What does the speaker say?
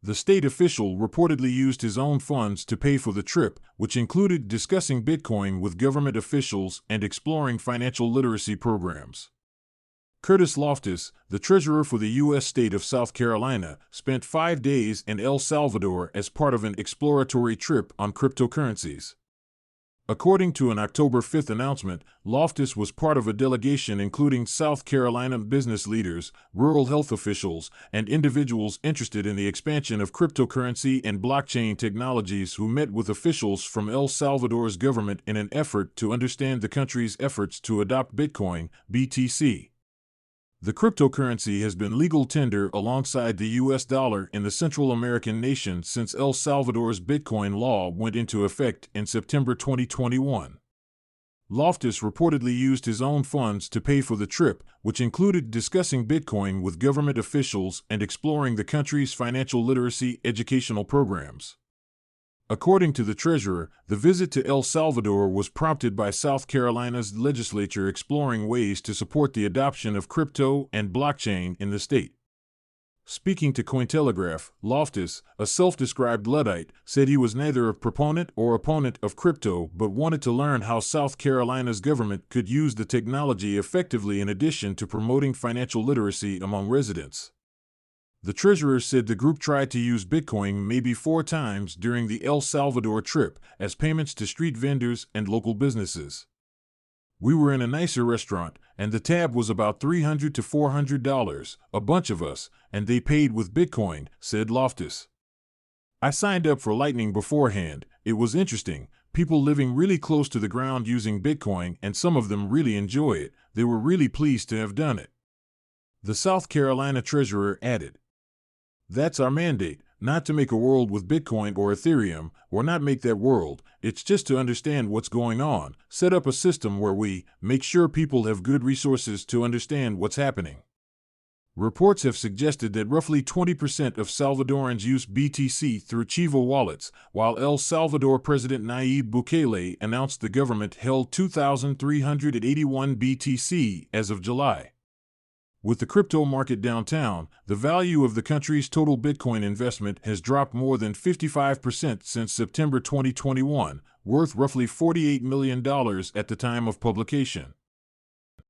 The state official reportedly used his own funds to pay for the trip, which included discussing Bitcoin with government officials and exploring financial literacy programs. Curtis Loftus, the treasurer for the U.S. state of South Carolina, spent 5 days in El Salvador as part of an exploratory trip on cryptocurrencies. According to an October 5 announcement, Loftus was part of a delegation including South Carolina business leaders, rural health officials, and individuals interested in the expansion of cryptocurrency and blockchain technologies who met with officials from El Salvador's government in an effort to understand the country's efforts to adopt Bitcoin, BTC. The cryptocurrency has been legal tender alongside the U.S. dollar in the Central American nation since El Salvador's Bitcoin law went into effect in September 2021. Loftus reportedly used his own funds to pay for the trip, which included discussing Bitcoin with government officials and exploring the country's financial literacy educational programs. According to the treasurer, the visit to El Salvador was prompted by South Carolina's legislature exploring ways to support the adoption of crypto and blockchain in the state. Speaking to Cointelegraph, Loftus, a self-described Luddite, said he was neither a proponent or opponent of crypto but wanted to learn how South Carolina's government could use the technology effectively in addition to promoting financial literacy among residents. The treasurer said the group tried to use Bitcoin maybe 4 times during the El Salvador trip as payments to street vendors and local businesses. We were in a nicer restaurant, and the tab was about $300 to $400, a bunch of us, and they paid with Bitcoin, said Loftus. I signed up for Lightning beforehand. It was interesting. People living really close to the ground using Bitcoin, and some of them really enjoy it. They were really pleased to have done it. The South Carolina treasurer added, "That's our mandate, not to make a world with Bitcoin or Ethereum, or not make that world. It's just to understand what's going on, set up a system where we make sure people have good resources to understand what's happening." Reports have suggested that roughly 20% of Salvadorans use BTC through Chivo wallets, while El Salvador President Nayib Bukele announced the government held 2,381 BTC as of July. With the crypto market downtown, the value of the country's total Bitcoin investment has dropped more than 55% since September 2021, worth roughly $48 million at the time of publication.